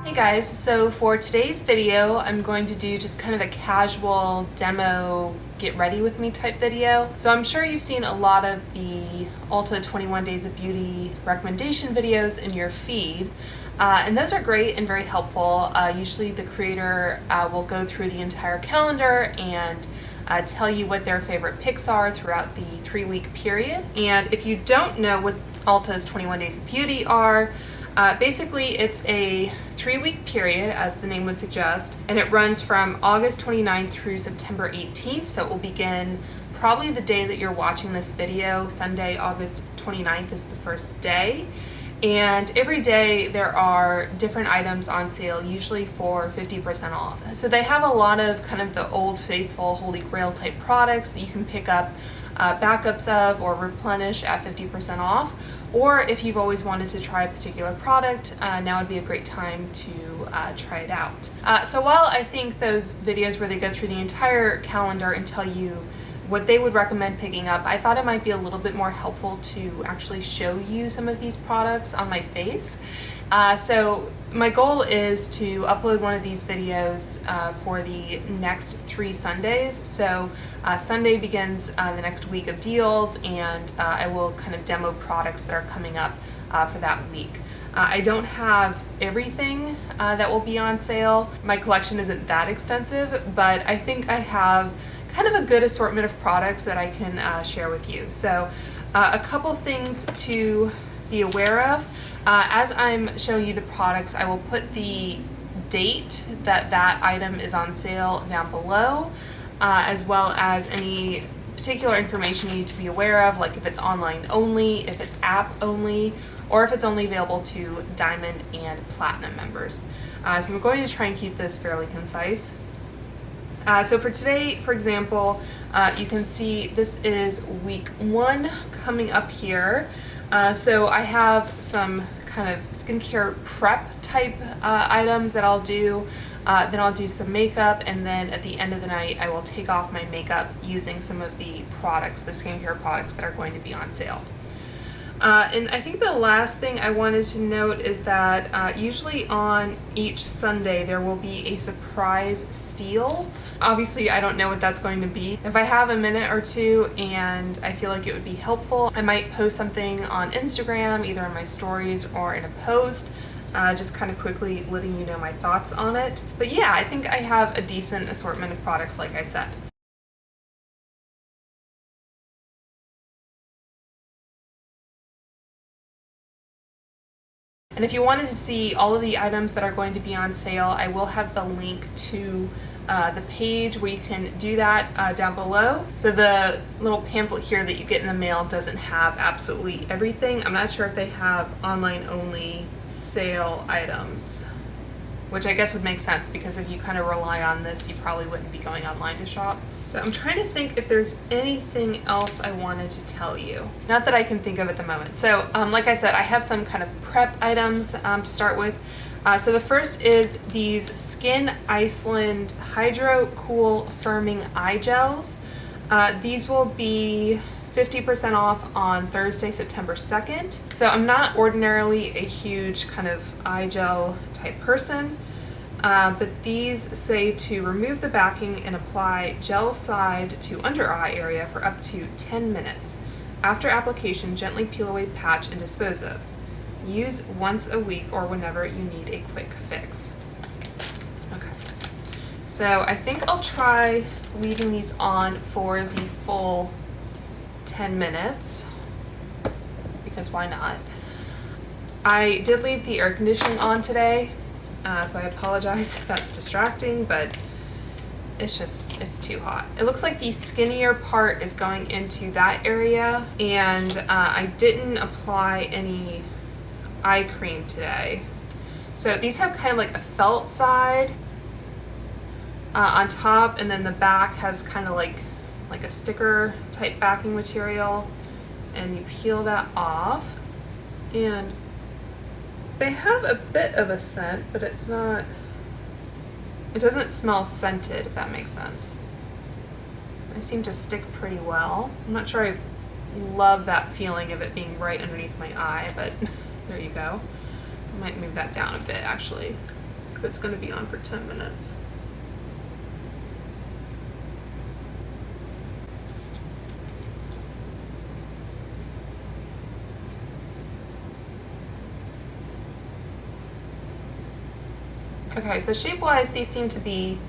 Hey guys, so for today's video, I'm going to do just kind of a casual demo, get ready with me type video. So I'm sure you've seen a lot of the Ulta 21 Days of Beauty recommendation videos in your feed. And those are great and very helpful. Usually the creator will go through the entire calendar and tell you what their favorite picks are throughout the 3-week period. And if you don't know what Ulta's 21 Days of Beauty are, basically it's a 3-week period, as the name would suggest, and it runs from August 29th through September 18th, so it will begin probably the day that you're watching this video. Sunday, August 29th is the first day, and every day there are different items on sale, usually for 50% off. So they have a lot of kind of the old faithful holy grail type products that you can pick up backups of or replenish at 50% off. Or if you've always wanted to try a particular product, now would be a great time to try it out. So while I think those videos where they go through the entire calendar and tell you what they would recommend picking up, I thought it might be a little bit more helpful to actually show you some of these products on my face. So my goal is to upload one of these videos for the next 3 Sundays. So Sunday begins the next week of deals, and I will kind of demo products that are coming up for that week. I don't have everything that will be on sale. My collection isn't that extensive, but I think I have kind of a good assortment of products that I can share with you. So a couple things to be aware of. As I'm showing you the products, I will put the date that that item is on sale down below, as well as any particular information you need to be aware of, like if it's online only, if it's app only, or if it's only available to Diamond and Platinum members. So I'm going to try and keep this fairly concise. So for today, for example, you can see this is week 1 coming up here. So I have some kind of skincare prep type items that I'll do. Then I'll do some makeup, and then at the end of the night I will take off my makeup using some of the products, the skincare products that are going to be on sale. And I think the last thing I wanted to note is that usually on each Sunday there will be a surprise steal. Obviously I don't know what that's going to be. If I have a minute or two and I feel like it would be helpful, I might post something on Instagram, either in my stories or in a post, just kind of quickly letting you know my thoughts on it. But yeah, I think I have a decent assortment of products, like I said. And if you wanted to see all of the items that are going to be on sale, I will have the link to the page where you can do that down below. So the little pamphlet here that you get in the mail doesn't have absolutely everything. I'm not sure if they have online only sale items, which I guess would make sense because if you kind of rely on this, you probably wouldn't be going online to shop. So I'm trying to think if there's anything else I wanted to tell you. Not that I can think of at the moment. So like I said, I have some kind of prep items to start with. So the first is these Skyn Iceland Hydra Cool Firming Eye Gels. These will be 50% off on Thursday, September 2nd. So I'm not ordinarily a huge kind of eye gel type person, but these say to remove the backing and apply gel side to under eye area for up to 10 minutes. After application, gently peel away patch and dispose of. Use once a week or whenever you need a quick fix. Okay, so I think I'll try leaving these on for the full 10 minutes, because why not? I did leave the air conditioning on today, so I apologize if that's distracting, but it's too hot. It looks like the skinnier part is going into that area, and I didn't apply any eye cream today. So these have kind of like a felt side on top, and then the back has kind of like a sticker type backing material, and you peel that off, and they have a bit of a scent, but it doesn't smell scented, if that makes sense. They seem to stick pretty well. I'm not sure I love that feeling of it being right underneath my eye, but there you go. I might move that down a bit actually. if it's going to be on for 10 minutes. Okay, so shape-wise, these seem to be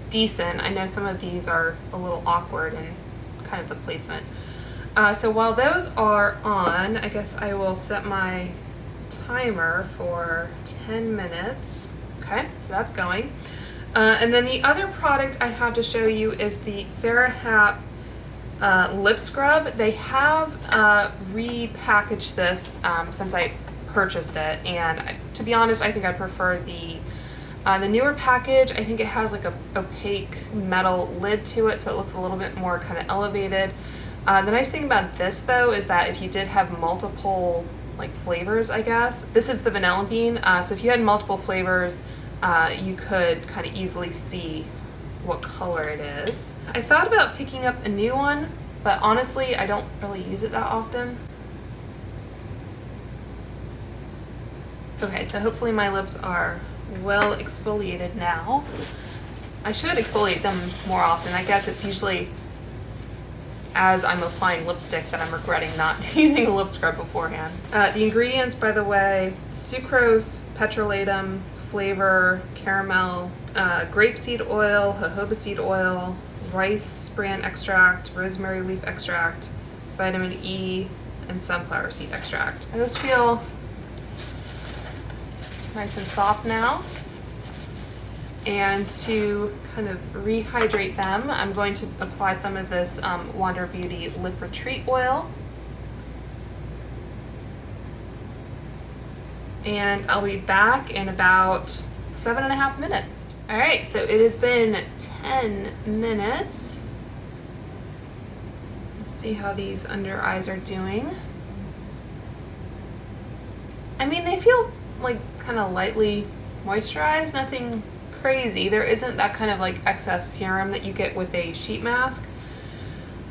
decent. I know some of these are a little awkward in kind of the placement. So while those are on, I guess I will set my timer for 10 minutes. Okay, so that's going. And then the other product I have to show you is the Sara Happ lip scrub. They have repackaged this since I purchased it, and to be honest, I think I prefer the newer package. I think it has like a opaque metal lid to it, so it looks a little bit more kind of elevated. The nice thing about this though is that if you did have multiple like flavors, I guess, this is the vanilla bean. So if you had multiple flavors, you could kind of easily see what color it is. I thought about picking up a new one, but honestly, I don't really use it that often. Okay, so hopefully my lips are well exfoliated now. I should exfoliate them more often. I guess it's usually as I'm applying lipstick that I'm regretting not using a lip scrub beforehand. The ingredients, by the way: sucrose, petrolatum, flavor, caramel, grapeseed oil, jojoba seed oil, rice bran extract, rosemary leaf extract, vitamin E, and sunflower seed extract. Those feel nice and soft now. And to kind of rehydrate them, I'm going to apply some of this Wander Beauty Lip Retreat oil. And I'll be back in about 7.5 minutes. All right, so it has been 10 minutes. Let's see how these under eyes are doing. I mean, they feel like kind of lightly moisturized, nothing crazy. There isn't that kind of like excess serum that you get with a sheet mask.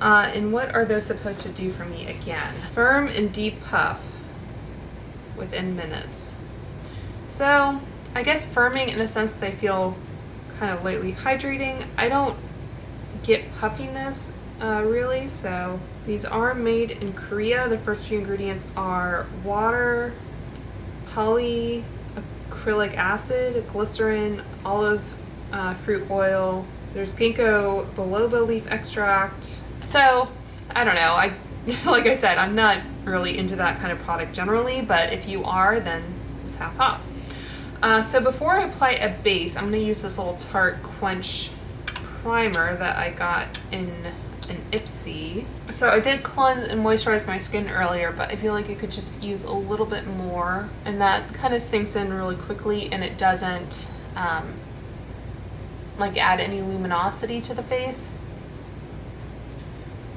And what are those supposed to do for me again? Firm and deep puff within minutes. So I guess firming in the sense that they feel kind of lightly hydrating. I don't get puffiness really, so these are made in Korea. The first few ingredients are water, polyacrylic acid, glycerin, olive fruit oil. There's ginkgo biloba leaf extract. So I don't know. Like I said, I'm not really into that kind of product generally, but if you are, then it's half off. So before I apply a base, I'm going to use this little Tarte Quench primer that I got in an Ipsy. So I did cleanse and moisturize my skin earlier, but I feel like I could just use a little bit more, and that kind of sinks in really quickly, and it doesn't like add any luminosity to the face.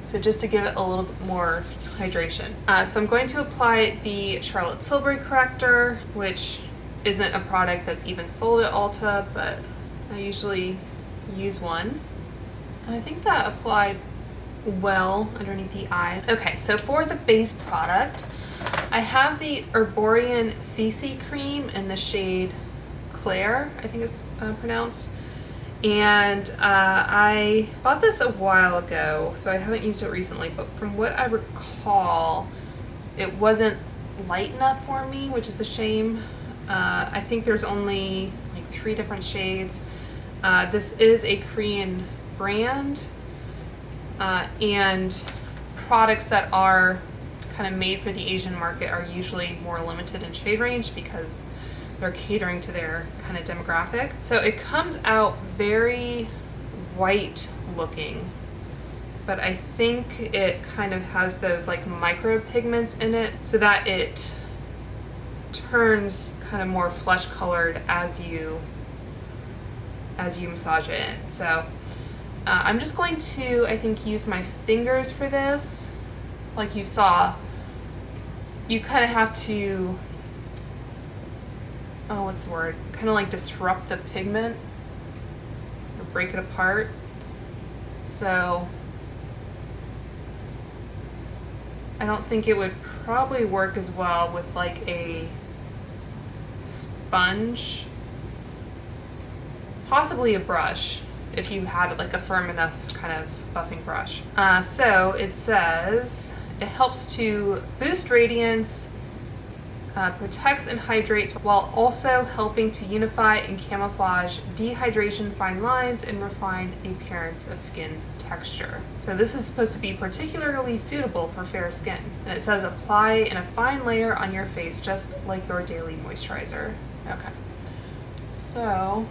So just to give it a little bit more hydration. So I'm going to apply the Charlotte Tilbury corrector, which isn't a product that's even sold at Ulta, but I usually use one. And I think that applied well underneath the eyes. Okay, so for the base product, I have the Erborian CC Cream in the shade Claire, I think it's pronounced. And I bought this a while ago, so I haven't used it recently, but from what I recall, it wasn't light enough for me, which is a shame. I think there's only like 3 different shades. This is a Korean brand, and products that are kind of made for the Asian market are usually more limited in shade range because they're catering to their kind of demographic. So it comes out very white looking, but I think it kind of has those like micro pigments in it so that it turns kind of more flesh colored as you massage it in. So I'm just going to, I think, use my fingers for this. Like you saw, you kind of have to, oh, what's the word? Kind of like disrupt the pigment or break it apart. So I don't think it would probably work as well with like a sponge possibly a brush if you had like a firm enough kind of buffing brush. So it says it helps to boost radiance, protects and hydrates while also helping to unify and camouflage dehydration, fine lines, and refine the appearance of skin's texture. So this is supposed to be particularly suitable for fair skin. And it says apply in a fine layer on your face just like your daily moisturizer. Okay. So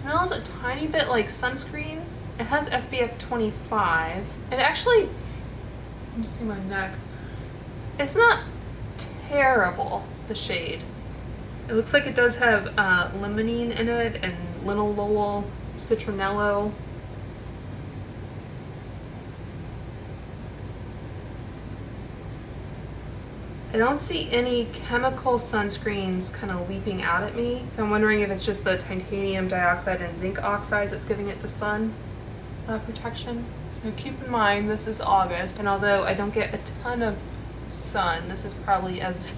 smells a tiny bit like sunscreen. It has SPF 25. It actually, let me see my neck. It's not terrible, the shade. It looks like it does have limonene in it and linalool, citronello. I don't see any chemical sunscreens kind of leaping out at me, so I'm wondering if it's just the titanium dioxide and zinc oxide that's giving it the sun protection. So keep in mind this is August, and although I don't get a ton of sun, this is probably as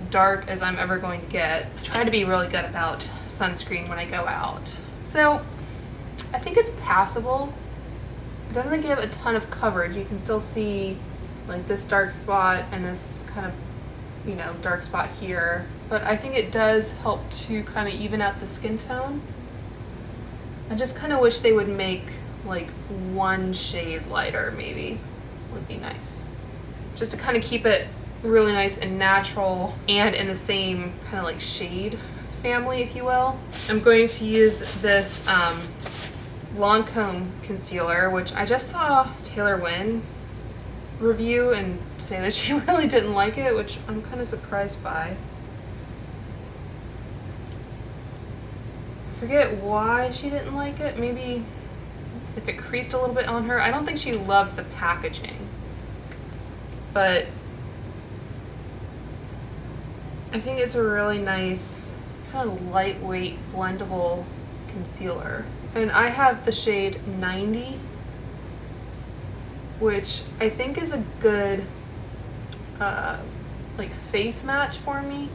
dark as I'm ever going to get. I try to be really good about sunscreen when I go out. So I think it's passable. It doesn't give a ton of coverage. You can still see like this dark spot and this kind of, you know, dark spot here. But I think it does help to kind of even out the skin tone. I just kind of wish they would make like one shade lighter, maybe, would be nice. Just to kind of keep it really nice and natural and in the same kind of like shade family, if you will. I'm going to use this Lancome concealer, which I just saw Taylor Wynn review and say that she really didn't like it, which I'm kind of surprised by. I forget why she didn't like it. Maybe if it creased a little bit on her. I don't think she loved the packaging, but I think it's a really nice kind of lightweight blendable concealer. And I have the shade 90, which I think is a good like face match for me.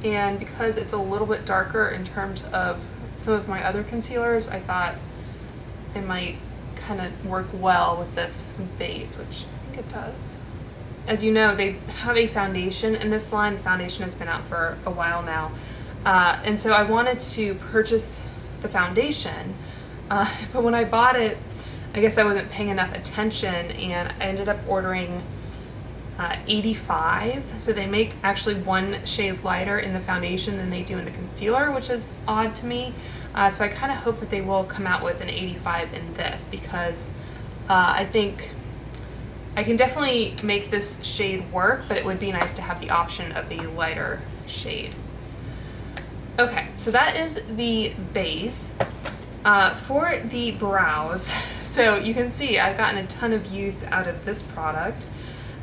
And because it's a little bit darker in terms of some of my other concealers, I thought it might kind of work well with this base, which I think it does. As you know, they have a foundation in this line. The foundation has been out for a while now. And so I wanted to purchase the foundation, but when I bought it, I guess I wasn't paying enough attention, and I ended up ordering 85. So they make actually one shade lighter in the foundation than they do in the concealer, which is odd to me. So I kind of hope that they will come out with an 85 in this, because I think I can definitely make this shade work, but it would be nice to have the option of a lighter shade. Okay, so that is the base. For the brows, so you can see I've gotten a ton of use out of this product.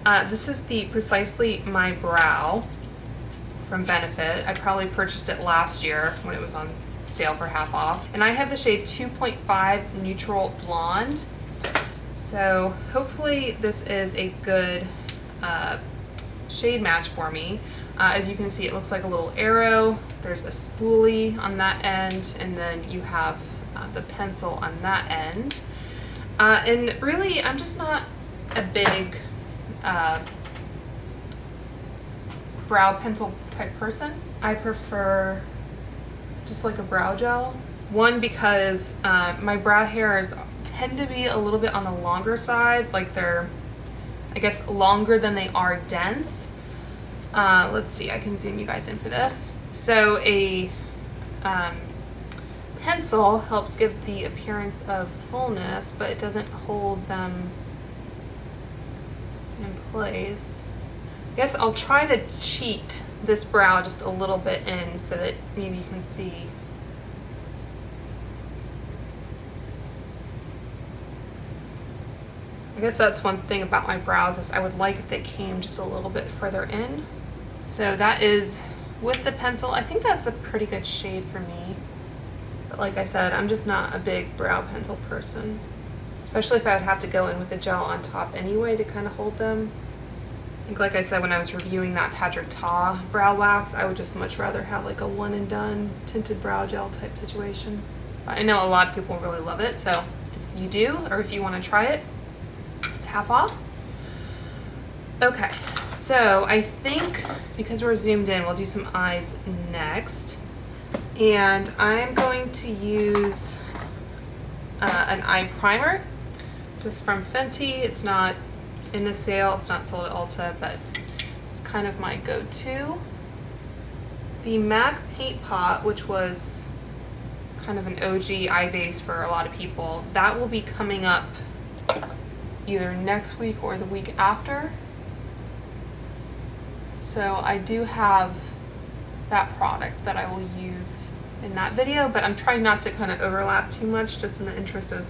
This is the Precisely My Brow from Benefit. I probably purchased it last year when it was on sale for half off. And I have the shade 2.5 Neutral Blonde. So hopefully this is a good shade match for me. As you can see, it looks like a little arrow. There's a spoolie on that end, and then you have the pencil on that end. And really, I'm just not a big brow pencil type person. I prefer just like a brow gel. One, because my brow hairs tend to be a little bit on the longer side, like they're, I guess, longer than they are dense. Let's see, I can zoom you guys in for this. So a pencil helps give the appearance of fullness, but it doesn't hold them in place. I guess I'll try to cheat this brow just a little bit in so that maybe you can see. I guess that's one thing about my brows, is I would like if they came just a little bit further in. So that is with the pencil. I think that's a pretty good shade for me. But like I said, I'm just not a big brow pencil person, especially if I would have to go in with a gel on top anyway to kind of hold them. I think, like I said, when I was reviewing that Patrick Ta brow wax, I would just much rather have like a one and done tinted brow gel type situation. But I know a lot of people really love it, so if you do, or if you want to try it, it's half off. Okay, so I think because we're zoomed in, we'll do some eyes next. And I'm going to use an eye primer. This is from Fenty. It's not in the sale, it's not sold at Ulta, but it's kind of my go-to. The MAC Paint Pot, which was kind of an OG eye base for a lot of people, that will be coming up either next week or the week after. So I do have that product that I will use in that video, but I'm trying not to kind of overlap too much, just in the interest of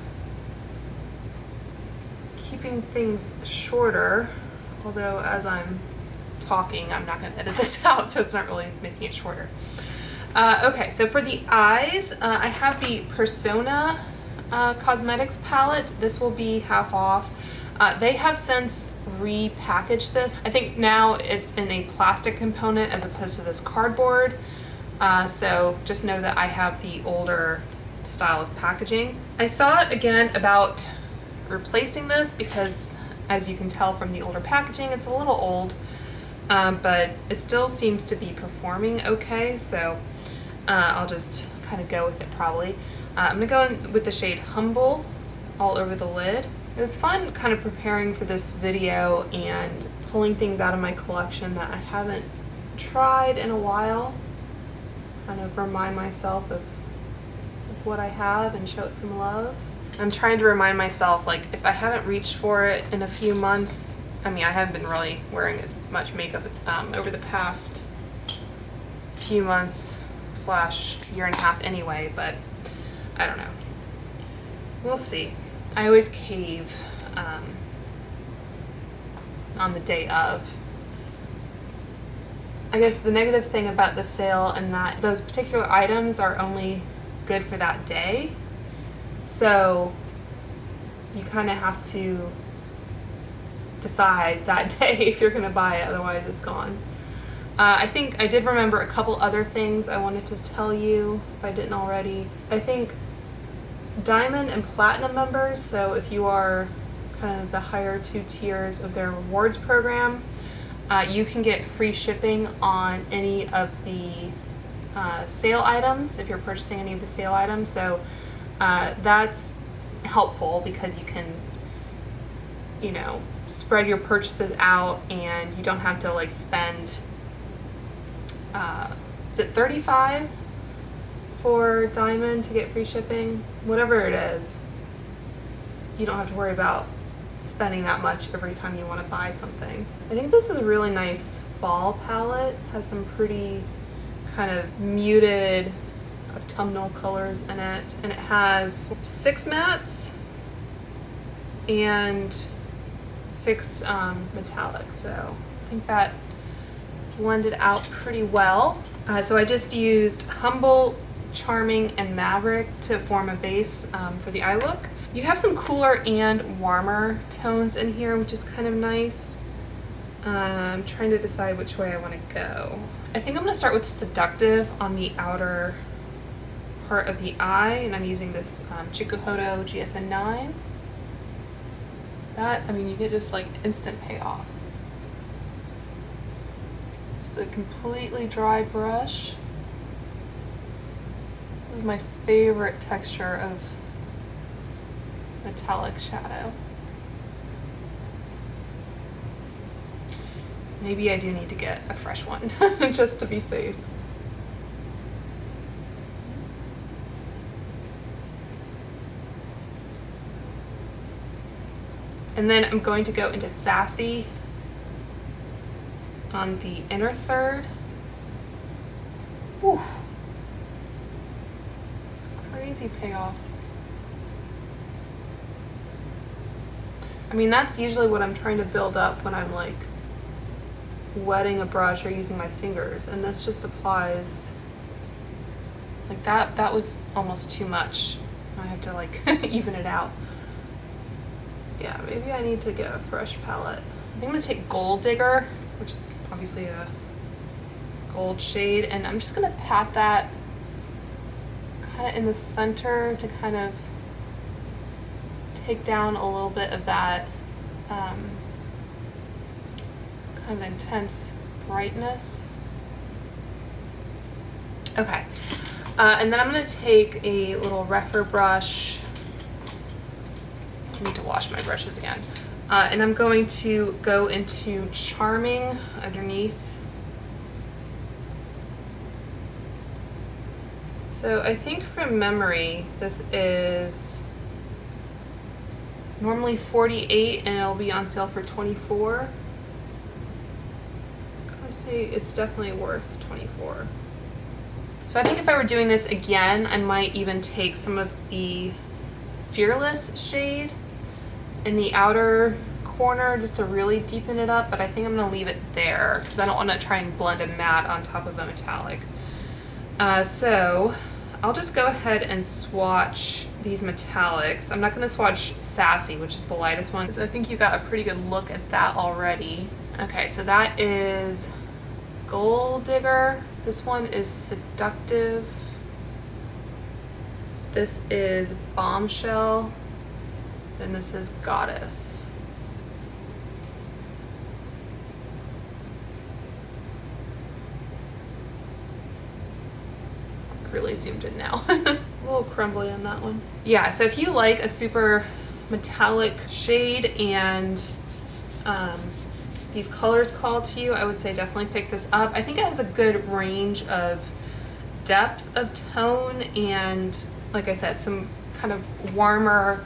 keeping things shorter. Although as I'm talking, I'm not going to edit this out, so it's not really making it shorter. Okay, so for the eyes, I have the Persona Cosmetics palette. This will be half off. They have since repackaged this. I think now it's in a plastic component as opposed to this cardboard. So just know that I have the older style of packaging. I thought again about replacing this because, as you can tell from the older packaging, it's a little old, but it still seems to be performing okay. So I'll just kind of go with it probably. I'm gonna go in with the shade Humble all over the lid. It was fun kind of preparing for this video and pulling things out of my collection that I haven't tried in a while. Kind of remind myself of what I have and show it some love. I'm trying to remind myself, like, if I haven't reached for it in a few months, I mean, I haven't been really wearing as much makeup over the past few months / year and a half anyway, but I don't know. We'll see. I always cave on the day of. I guess the negative thing about the sale and that those particular items are only good for that day. So you kind of have to decide that day if you're going to buy it, otherwise it's gone. I think I did remember a couple other things I wanted to tell you if I didn't already. I think Diamond and Platinum members, so if you are kind of the higher 2 tiers of their rewards program, you can get free shipping on any of the sale items if you're purchasing any of the sale items. So that's helpful because you can, you know, spread your purchases out and you don't have to like spend, is it $35 for Diamond to get free shipping? Whatever it is, you don't have to worry about spending that much every time you want to buy something. I think this is a really nice fall palette. Has some pretty kind of muted autumnal colors in it, and it has 6 mattes and 6 metallic, so I think that blended out pretty well. So I just used Humble, Charming, and Maverick to form a base for the eye look. You have some cooler and warmer tones in here, which is kind of nice. I'm trying to decide which way I want to go. I think I'm going to start with Seductive on the outer part of the eye, and I'm using this Chikuhodo GSN 9. That, I mean, you get just like instant payoff. Just a completely dry brush. This is my favorite texture of metallic shadow. Maybe I do need to get a fresh one just to be safe. And then I'm going to go into Sassy on the inner third. Whew. Crazy payoff. I mean, that's usually what I'm trying to build up when I'm like wetting a brush or using my fingers, and this just applies Like that was almost too much. I have to like even it out. Yeah, maybe I need to get a fresh palette. I think I'm gonna take Gold Digger, which is obviously a gold shade, and I'm just gonna pat that kind of in the center to kind of take down a little bit of that kind of intense brightness. Okay, and then I'm gonna take a little Refer brush. I need to wash my brushes again. And I'm going to go into Charming underneath. So I think from memory, this is normally $48 and it'll be on sale for $24. Let's see, it's definitely worth $24. So I think if I were doing this again, I might even take some of the Fearless shade in the outer corner just to really deepen it up, but I think I'm gonna leave it there because I don't want to try and blend a matte on top of a metallic. So I'll just go ahead and swatch these metallics. I'm not gonna swatch Sassy, which is the lightest one, because I think you got a pretty good look at that already. Okay, so that is Gold Digger. This one is Seductive. This is Bombshell. And this is Goddess. Really zoomed in now. A little crumbly on that one. Yeah, so if you like a super metallic shade and these colors call to you, I would say definitely pick this up. I think it has a good range of depth of tone and, like I said, some kind of warmer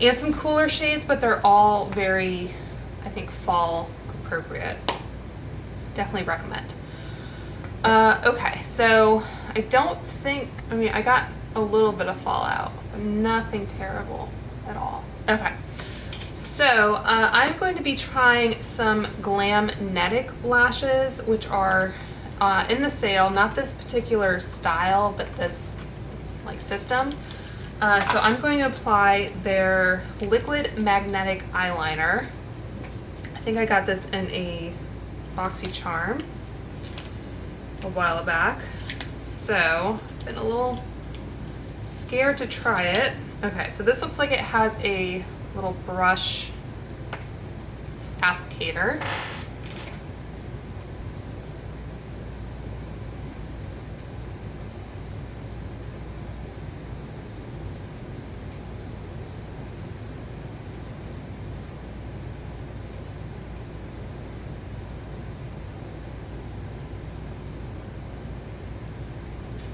and some cooler shades, but they're all very, I think, fall appropriate. Definitely recommend. Okay, so I don't think, I mean, I got a little bit of fallout, but nothing terrible at all. Okay, so I'm going to be trying some Glamnetic Lashes, which are in the sale, not this particular style, but this like system. So I'm going to apply their liquid magnetic eyeliner. I think I got this in a BoxyCharm a while back. So I've been a little scared to try it. Okay, so this looks like it has a little brush applicator.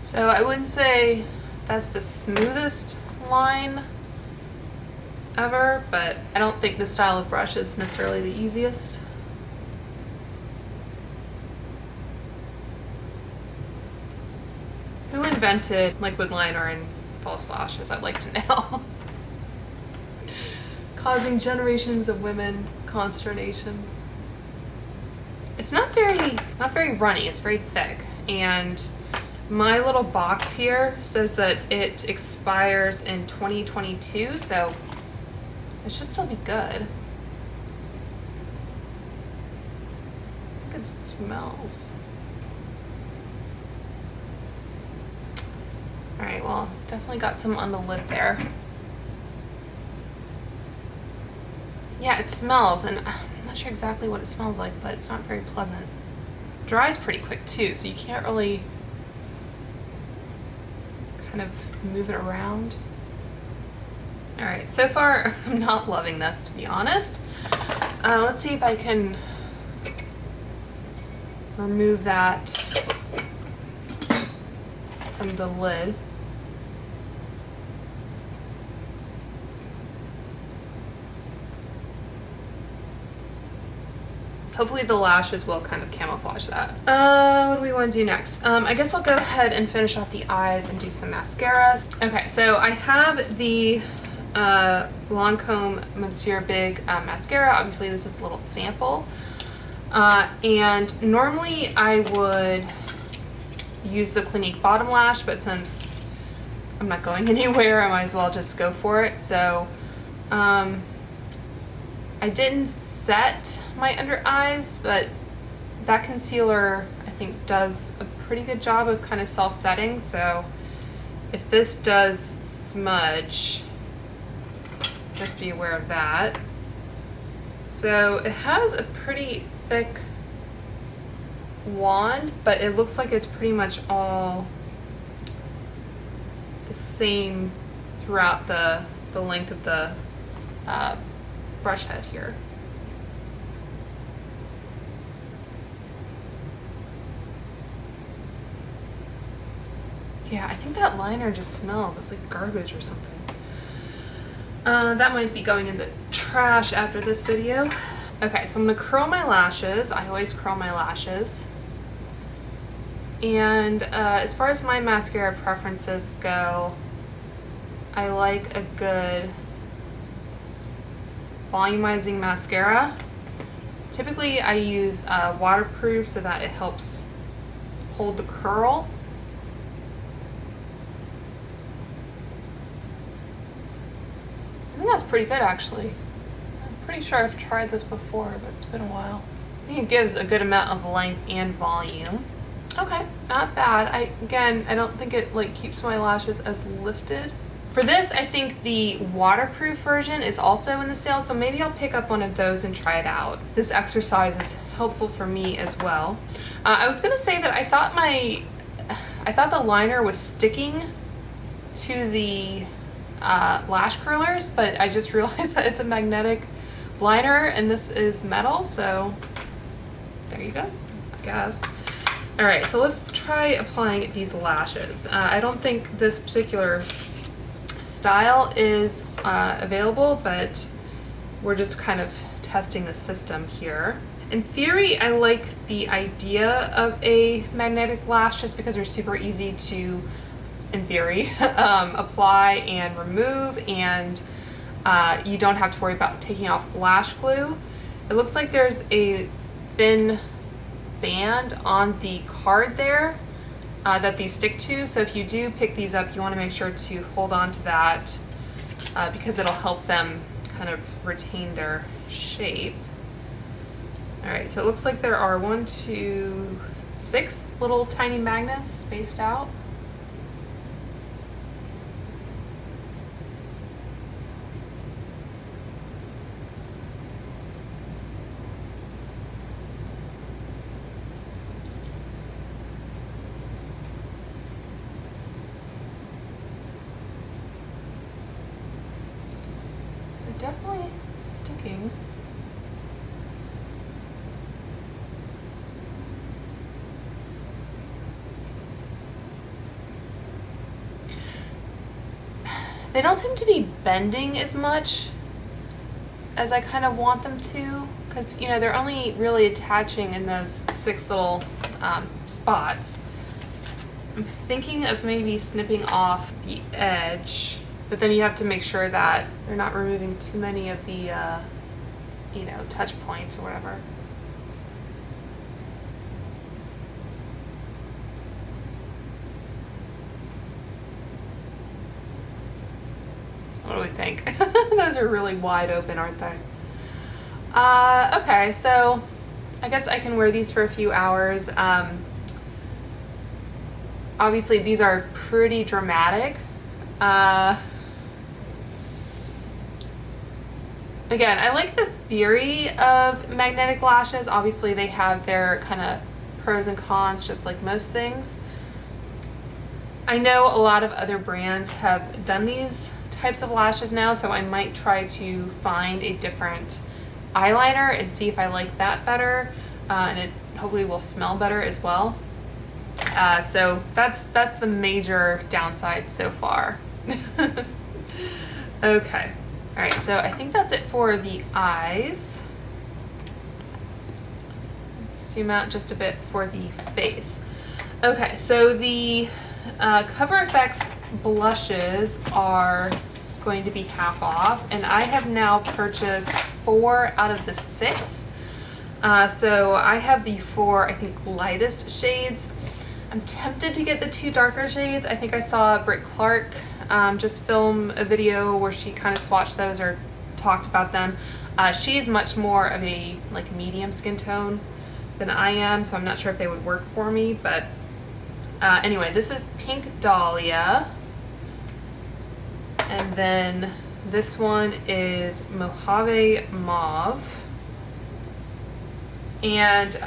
So I wouldn't say that's the smoothest line ever, but I don't think this style of brush is necessarily the easiest. Who invented liquid liner and false lashes? I'd like to know. Causing generations of women consternation. It's not very runny, it's very thick, and my little box here says that it expires in 2022, so it should still be good. I think it smells. All right, well, definitely got some on the lid there. Yeah, it smells, and I'm not sure exactly what it smells like, but it's not very pleasant. It dries pretty quick too, so you can't really kind of move it around. All right, so far I'm not loving this, to be honest. Let's see if I can remove that from the lid. Hopefully the lashes will kind of camouflage that. What do we want to do next? I guess I'll go ahead and finish off the eyes and do some mascara. Okay, so I have the Lancome Monsieur Big mascara. Obviously this is a little sample. And normally I would use the Clinique bottom lash, but since I'm not going anywhere, I might as well just go for it. So I didn't set my under eyes, but that concealer I think does a pretty good job of kind of self-setting. So if this does smudge, just be aware of that. So it has a pretty thick wand, but it looks like it's pretty much all the same throughout the length of the brush head here. Yeah, I think that liner just smells. It's like garbage or something. That might be going in the trash after this video. Okay, so I'm gonna curl my lashes. I always curl my lashes. And as far as my mascara preferences go, I like a good volumizing mascara. Typically I use waterproof so that it helps hold the curl. I think that's pretty good actually. I'm pretty sure I've tried this before, but it's been a while. I think it gives a good amount of length and volume. Okay, not bad. Again, I don't think it like keeps my lashes as lifted. For this, I think the waterproof version is also in the sale, so maybe I'll pick up one of those and try it out. This exercise is helpful for me as well. I was gonna say that I thought the liner was sticking to the lash curlers, but I just realized that it's a magnetic liner and this is metal, so there you go, I guess. All right, so let's try applying these lashes. I don't think this particular style is available, but we're just kind of testing the system here. In theory, I like the idea of a magnetic lash just because they're super easy to, in theory, apply and remove, and you don't have to worry about taking off lash glue. It looks like there's a thin band on the card there that these stick to, so if you do pick these up, you want to make sure to hold on to that because it'll help them kind of retain their shape. All right, so it looks like there are 1, 2, 6 little tiny magnets spaced out. Definitely sticking. They don't seem to be bending as much as I kind of want them to, because, you know, they're only really attaching in those 6 little spots. I'm thinking of maybe snipping off the edge, but then you have to make sure that you're not removing too many of the, you know, touch points or whatever. What do we think? Those are really wide open, aren't they? Okay, so I guess I can wear these for a few hours. Obviously, these are pretty dramatic. Again, I like the theory of magnetic lashes. Obviously, they have their kind of pros and cons, just like most things. I know a lot of other brands have done these types of lashes now, so I might try to find a different eyeliner and see if I like that better, and it hopefully will smell better as well. So that's the major downside so far. Okay. All right, so I think that's it for the eyes. Zoom out just a bit for the face. Okay, so the Cover FX blushes are going to be half off, and I have now purchased 4 out of the 6. So I have the 4, I think, lightest shades. I'm tempted to get the 2 darker shades. I think I saw Britt Clark just film a video where she kind of swatched those or talked about them. She's much more of a like medium skin tone than I am, so I'm not sure if they would work for me, but anyway, this is Pink Dahlia. And then this one is Mojave Mauve. And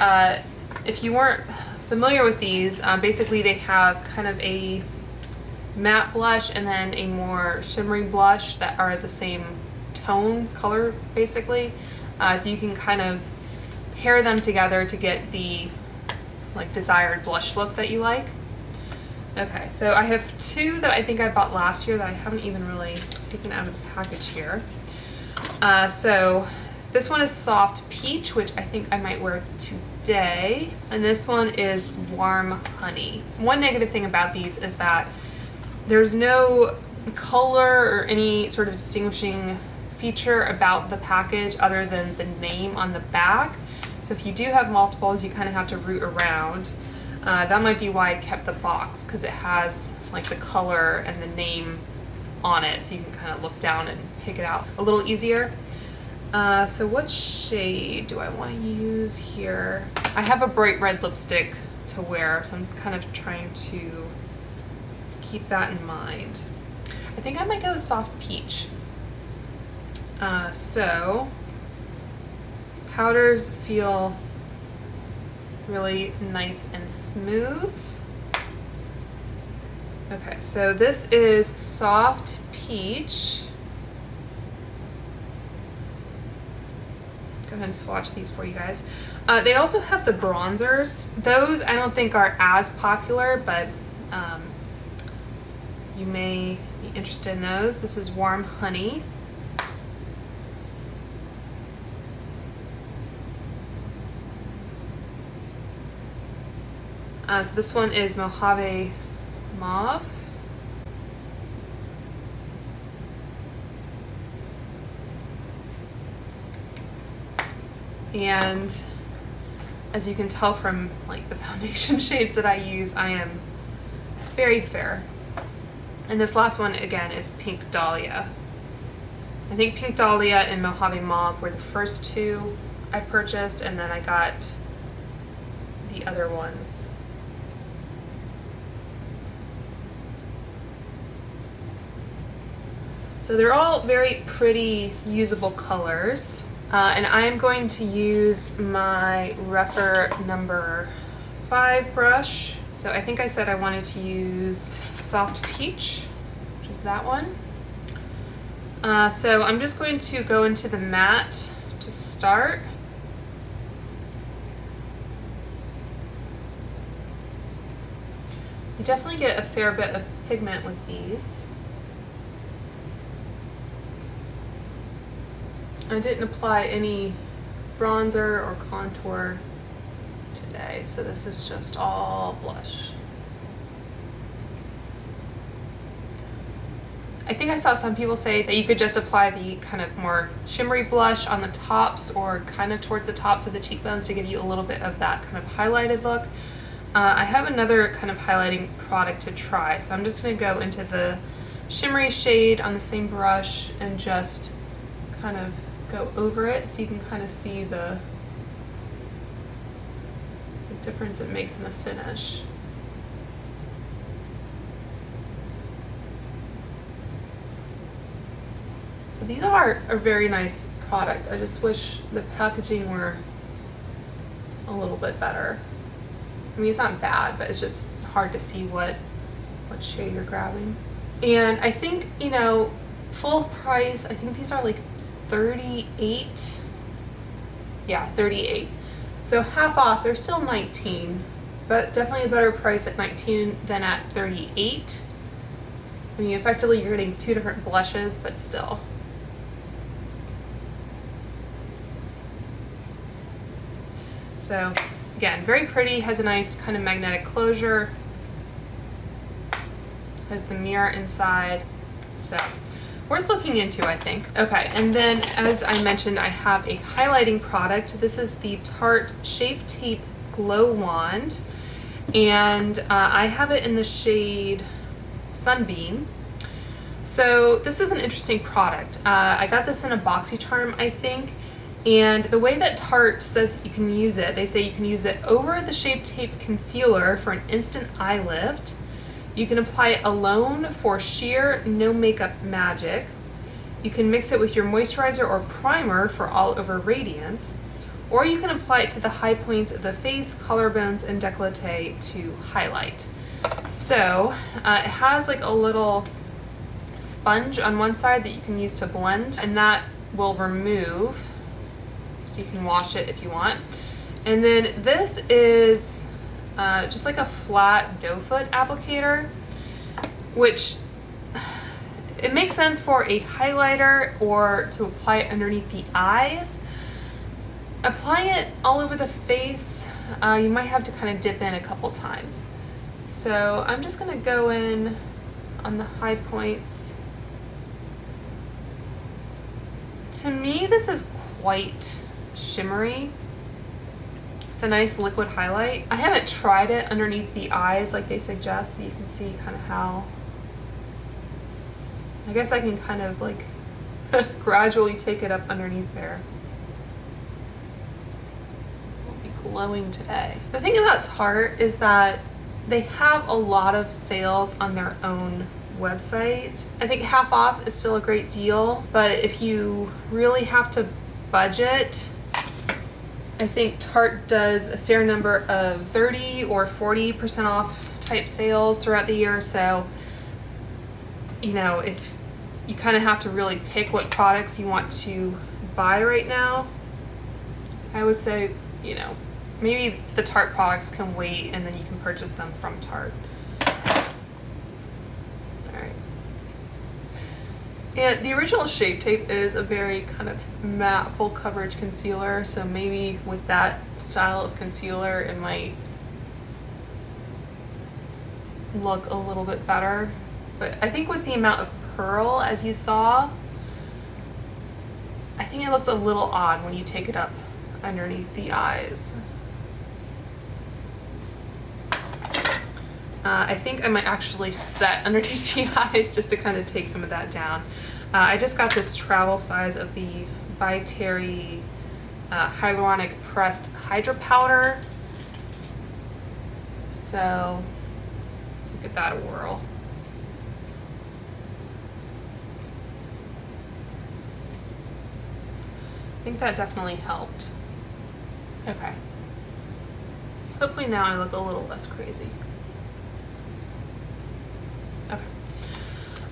if you weren't familiar with these, basically they have kind of a matte blush and then a more shimmery blush that are the same tone color basically. So you can kind of pair them together to get the like desired blush look that you like. Okay, so I have 2 that I think I bought last year that I haven't even really taken out of the package here. So this one is Soft Peach, which I think I might wear today. And this one is Warm Honey. One negative thing about these is that there's no color or any sort of distinguishing feature about the package other than the name on the back. So if you do have multiples, you kind of have to root around. That might be why I kept the box, because it has like the color and the name on it, so you can kind of look down and pick it out a little easier. So what shade do I want to use here? I have a bright red lipstick to wear, so I'm kind of trying to keep that in mind. I think I might go with Soft Peach. So powders feel really nice and smooth. Okay, so this is Soft Peach. Go ahead and swatch these for you guys. They also have the bronzers. Those I don't think are as popular, but you may be interested in those. This is Warm Honey. So this one is Mojave Mauve. And as you can tell from like the foundation shades that I use, I am very fair. And this last one again is Pink Dahlia. I think Pink Dahlia and Mojave Mauve were the first 2 I purchased, and then I got the other ones. So they're all very pretty, usable colors. And I am going to use my Rephr number 5 brush. So I think I said I wanted to use Soft Peach, which is that one. So I'm just going to go into the matte to start. You definitely get a fair bit of pigment with these. I didn't apply any bronzer or contour today, so this is just all blush. I think I saw some people say that you could just apply the kind of more shimmery blush on the tops or kind of toward the tops of the cheekbones to give you a little bit of that kind of highlighted look. I have another kind of highlighting product to try, so I'm just going to go into the shimmery shade on the same brush and just kind of go over it so you can kind of see the difference it makes in the finish. So these are a very nice product. I just wish the packaging were a little bit better. I mean, it's not bad, but it's just hard to see what shade you're grabbing. And I think, you know, full price, I think these are like 38. Yeah, 38. So half off, they're still 19, but definitely a better price at 19 than at 38. I mean, effectively you're getting 2 different blushes, but still. So again, very pretty, has a nice kind of magnetic closure, has the mirror inside, so worth looking into, I think. Okay, and then as I mentioned, I have a highlighting product. This is the Tarte Shape Tape Glow Wand, and I have it in the shade Sunbeam. So this is an interesting product. I got this in a BoxyCharm, I think, and the way that Tarte says that you can use it, they say you can use it over the Shape Tape Concealer for an instant eye lift. You can apply it alone for sheer no makeup magic. You can mix it with your moisturizer or primer for all over radiance, or you can apply it to the high points of the face, collarbones, and décolleté to highlight. So it has like a little sponge on one side that you can use to blend, and that will remove, so you can wash it if you want. And then this is just like a flat doe foot applicator, which it makes sense for a highlighter or to apply it underneath the eyes. Applying it all over the face, you might have to kind of dip in a couple times. So I'm just gonna go in on the high points. To me, this is quite shimmery. It's a nice liquid highlight. I haven't tried it underneath the eyes like they suggest, so you can see kind of how, I guess I can kind of like gradually take it up underneath there. I'll be glowing today. The thing about Tarte is that they have a lot of sales on their own website. I think half off is still a great deal, but if you really have to budget, I think Tarte does a fair number of 30 or 40% off type sales throughout the year. So, you know, if you kind of have to really pick what products you want to buy right now, I would say, you know, maybe the Tarte products can wait and then you can purchase them from Tarte. And the original Shape Tape is a very kind of matte full coverage concealer, so maybe with that style of concealer it might look a little bit better. But I think with the amount of pearl, as you saw, I think it looks a little odd when you take it up underneath the eyes. I think I might actually set underneath the eyes just to kind of take some of that down. I just got this travel size of the By Terry Hyaluronic Pressed Hydra Powder. So give that a whirl. I think that definitely helped. Okay. So hopefully now I look a little less crazy. Okay.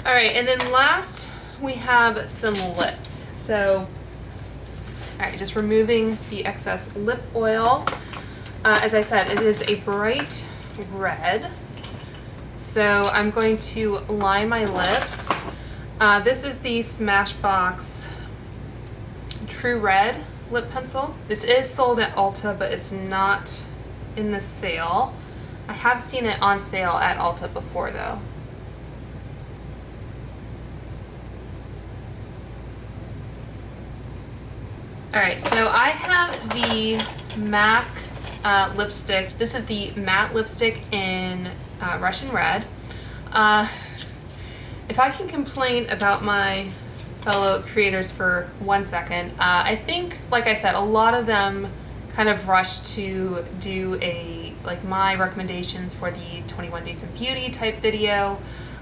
All right, and then last we have some lips. So, all right, just removing the excess lip oil. As I said, it is a bright red. So I'm going to line my lips. This is the Smashbox True Red lip pencil. This is sold at Ulta, but it's not in the sale. I have seen it on sale at Ulta before though. Alright, so I have the MAC lipstick. This is the matte lipstick in Russian Red. If I can complain about my fellow creators for 1 second, I think, like I said, a lot of them kind of rushed to do like my recommendations for the 21 Days of Beauty type video,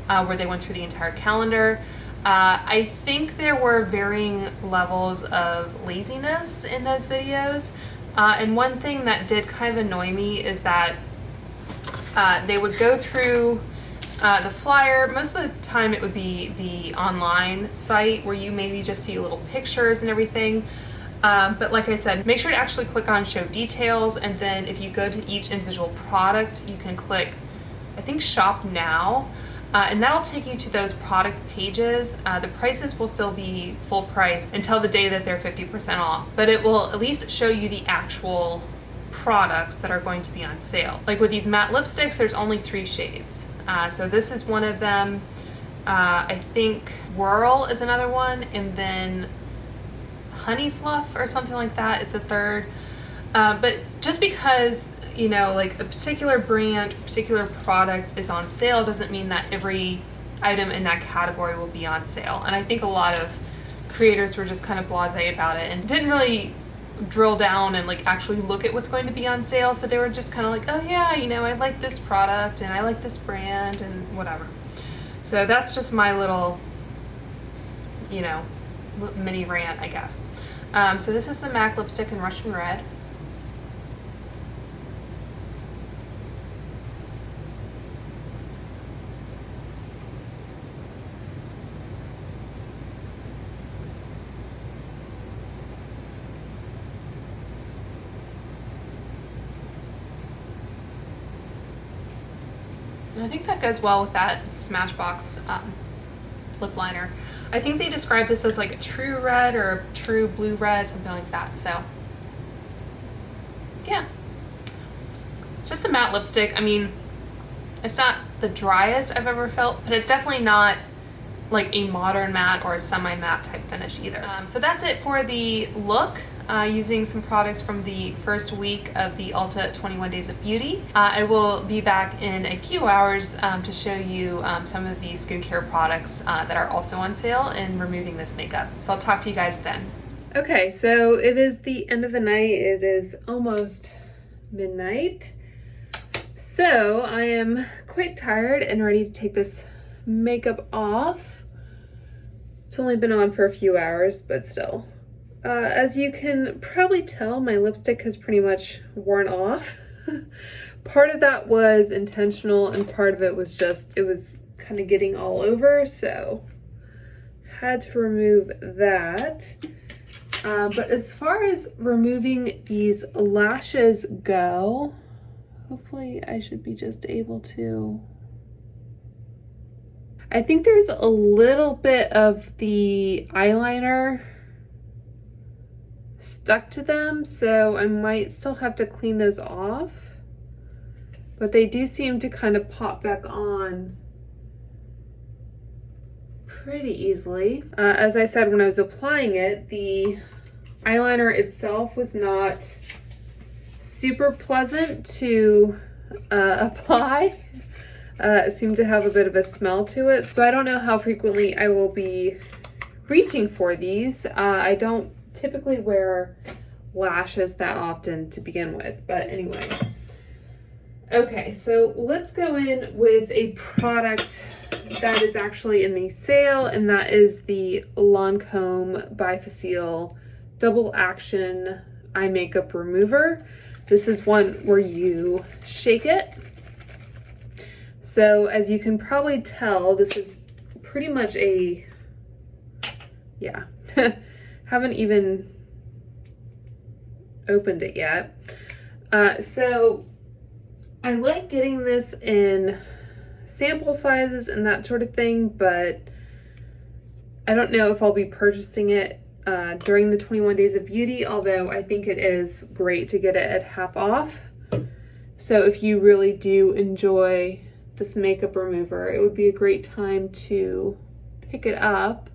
where they went through the entire calendar. I think there were varying levels of laziness in those videos, and one thing that did kind of annoy me is that they would go through the flyer. Most of the time it would be the online site where you maybe just see little pictures and everything, but like I said, make sure to actually click on show details, and then if you go to each individual product you can click, I think, shop now. And that'll take you to those product pages. The prices will still be full price until the day that they're 50% off, but it will at least show you the actual products that are going to be on sale. Like with these matte lipsticks, there's only 3 shades. So this is one of them. I think Whirl is another one, and then Honey Fluff or something like that is the third. But just because you know, like a particular brand, particular product is on sale doesn't mean that every item in that category will be on sale. And I think a lot of creators were just kind of blasé about it and didn't really drill down and like actually look at what's going to be on sale. So they were just kind of like, oh yeah, you know, I like this product and I like this brand and whatever. So that's just my little, you know, mini rant, I guess. So this is the MAC lipstick in Russian Red. I think that goes well with that Smashbox lip liner. I think they described this as like a true red or a true blue red, something like that. So yeah, it's just a matte lipstick. I mean, it's not the driest I've ever felt, but it's definitely not like a modern matte or a semi-matte type finish either. So that's it for the look. Using some products from the first week of the Ulta 21 Days of Beauty. I will be back in a few hours to show you some of the skincare products that are also on sale and removing this makeup. So I'll talk to you guys then. Okay, so it is the end of the night. It is almost midnight. So I am quite tired and ready to take this makeup off. It's only been on for a few hours, but still. As you can probably tell, my lipstick has pretty much worn off. Part of that was intentional and part of it was just, it was kind of getting all over, so had to remove that. But as far as removing these lashes go, hopefully I should be just able to. I think there's a little bit of the eyeliner stuck to them, so I might still have to clean those off, but they do seem to kind of pop back on pretty easily. As I said, when I was applying it, the eyeliner itself was not super pleasant to apply. It seemed to have a bit of a smell to it, so I don't know how frequently I will be reaching for these. I don't typically wear lashes that often to begin with, but anyway. Okay, so let's go in with a product that is actually in the sale, and that is the Lancome Bifacile Double Action Eye Makeup Remover. This is one where you shake it. So as you can probably tell, this is pretty much a, yeah. Haven't even opened it yet. So I like getting this in sample sizes and that sort of thing, but I don't know if I'll be purchasing it during the 21 Days of Beauty, although I think it is great to get it at half off. So if you really do enjoy this makeup remover, it would be a great time to pick it up.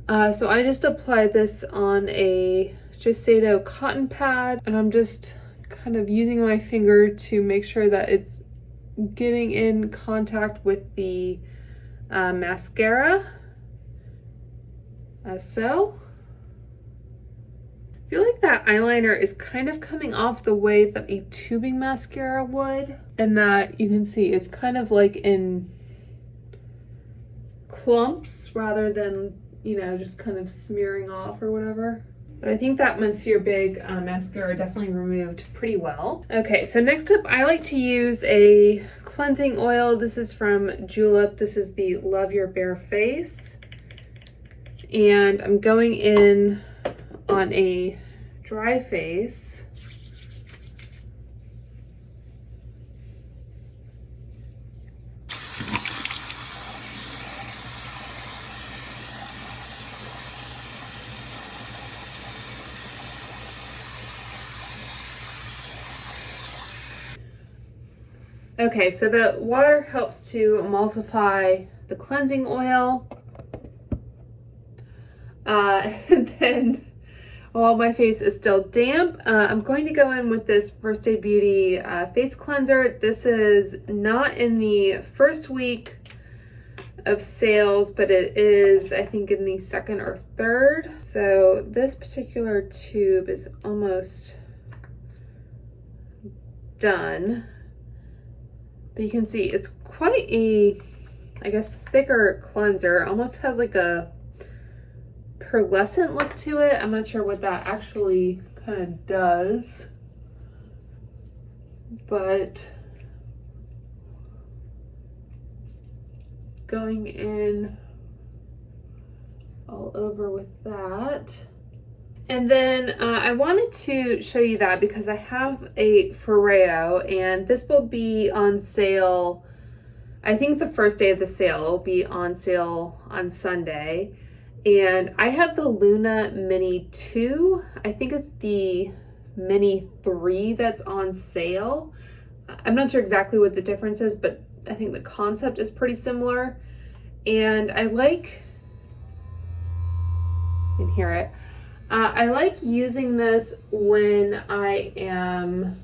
So I just applied this on a Shiseido cotton pad, and I'm just kind of using my finger to make sure that it's getting in contact with the mascara, as so. I feel like that eyeliner is kind of coming off the way that a tubing mascara would, and that you can see it's kind of like in clumps rather than, you know, just kind of smearing off or whatever. But I think that Monsieur Big mascara definitely removed pretty well. Okay, so next up, I like to use a cleansing oil. This is from Julep. This is the Love Your Bare Face. And I'm going in on a dry face. Okay, so the water helps to emulsify the cleansing oil. And then while my face is still damp, I'm going to go in with this First Day Beauty face cleanser. This is not in the first week of sales, but it is, I think, in the second or third. So this particular tube is almost done. But you can see it's quite a, I guess, thicker cleanser. Almost has like a pearlescent look to it. I'm not sure what that actually kind of does, but going in all over with that. And then I wanted to show you that because I have a Foreo, and this will be on sale, I think the first day of the sale. Will be on sale on Sunday. And I have the Luna Mini 2. I think it's the Mini 3 that's on sale. I'm not sure exactly what the difference is, but I think the concept is pretty similar. And I like, you can hear it. I like using this when I am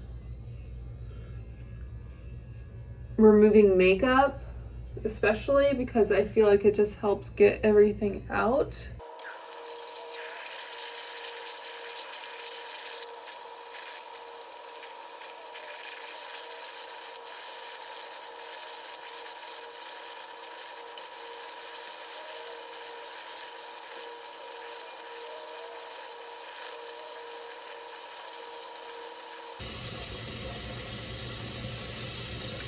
removing makeup, especially because I feel like it just helps get everything out.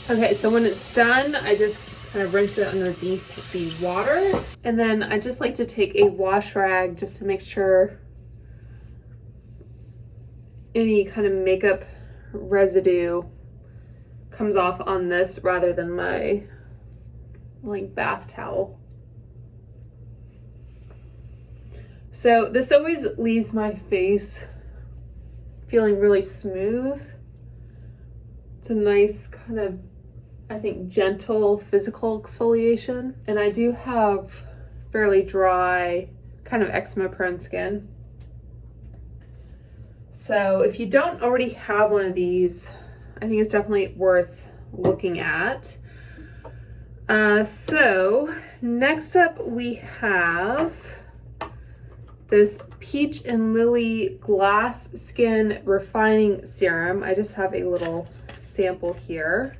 Okay, so when it's done, I just kind of rinse it underneath the water. And then I just like to take a wash rag just to make sure any kind of makeup residue comes off on this rather than my like bath towel. So this always leaves my face feeling really smooth. It's a nice kind of, I think, gentle physical exfoliation. And I do have fairly dry, kind of eczema prone skin. So if you don't already have one of these, I think it's definitely worth looking at. So next up we have this Peach and Lily Glass Skin Refining Serum. I just have a little sample here.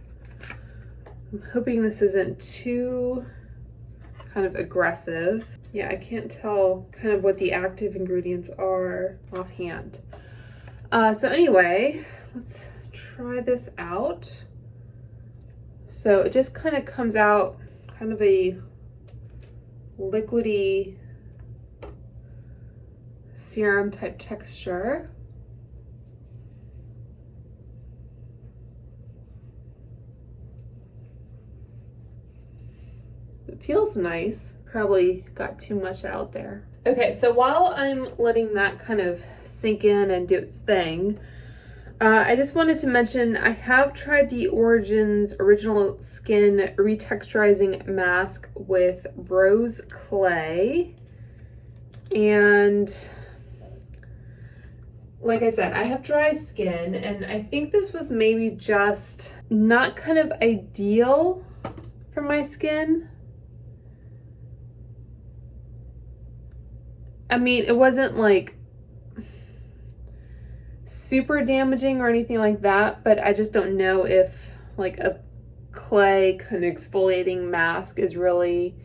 I'm hoping this isn't too kind of aggressive. Yeah, I can't tell kind of what the active ingredients are offhand. So anyway, let's try this out. So it just kind of comes out kind of a liquidy serum type texture. It feels nice. Probably got too much out there. Okay, so while I'm letting that kind of sink in and do its thing, I just wanted to mention I have tried the Origins Original Skin Retexturizing Mask with Rose Clay. And like I said, I have dry skin, and I think this was maybe just not kind of ideal for my skin. I mean, it wasn't like super damaging or anything like that, but I just don't know if like a clay kind of exfoliating mask is really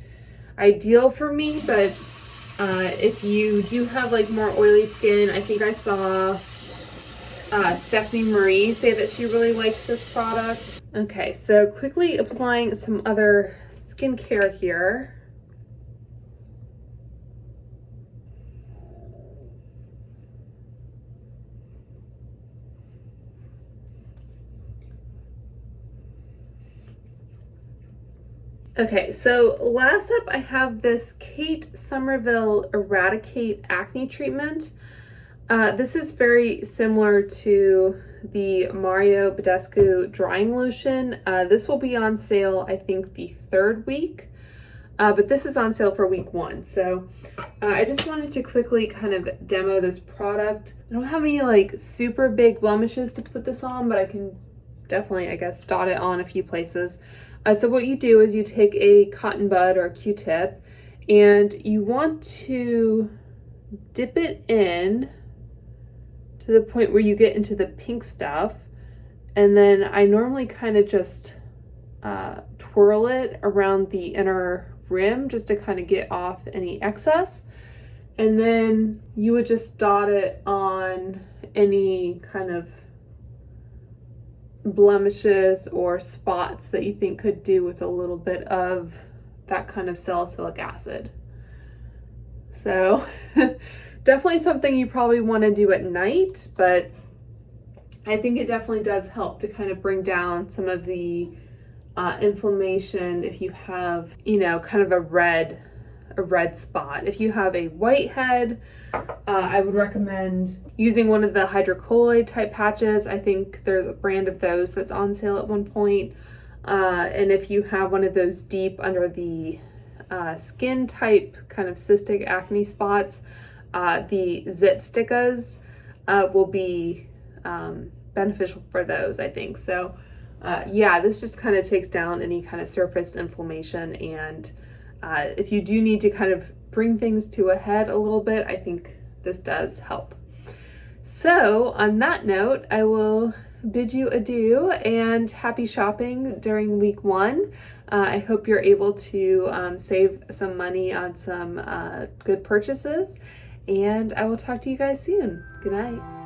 ideal for me. But if you do have like more oily skin, I think I saw Stephanie Marie say that she really likes this product. Okay, so quickly applying some other skincare here. Okay, so last up I have this Kate Somerville Eradikate Acne Treatment. This is very similar to the Mario Badescu Drying Lotion. This will be on sale, I think, the third week. but this is on sale for week 1. So I just wanted to quickly kind of demo this product. I don't have any like super big blemishes to put this on, but I can definitely, I guess, dot it on a few places. So what you do is you take a cotton bud or a Q-tip, and you want to dip it in to the point where you get into the pink stuff. And then I normally kind of just twirl it around the inner rim just to kind of get off any excess. And then you would just dot it on any kind of blemishes or spots that you think could do with a little bit of that kind of salicylic acid. So definitely something you probably want to do at night, but I think it definitely does help to kind of bring down some of the inflammation if you have, you know, kind of a red spot. If you have a white head, I would recommend using one of the hydrocolloid type patches. I think there's a brand of those that's on sale at one point. And if you have one of those deep under the skin type kind of cystic acne spots, the Zit Stickas will be beneficial for those, I think. So yeah, this just kind of takes down any kind of surface inflammation, and if you do need to kind of bring things to a head a little bit, I think this does help. So on that note, I will bid you adieu and happy shopping during week 1. I hope you're able to save some money on some good purchases, and I will talk to you guys soon. Good night.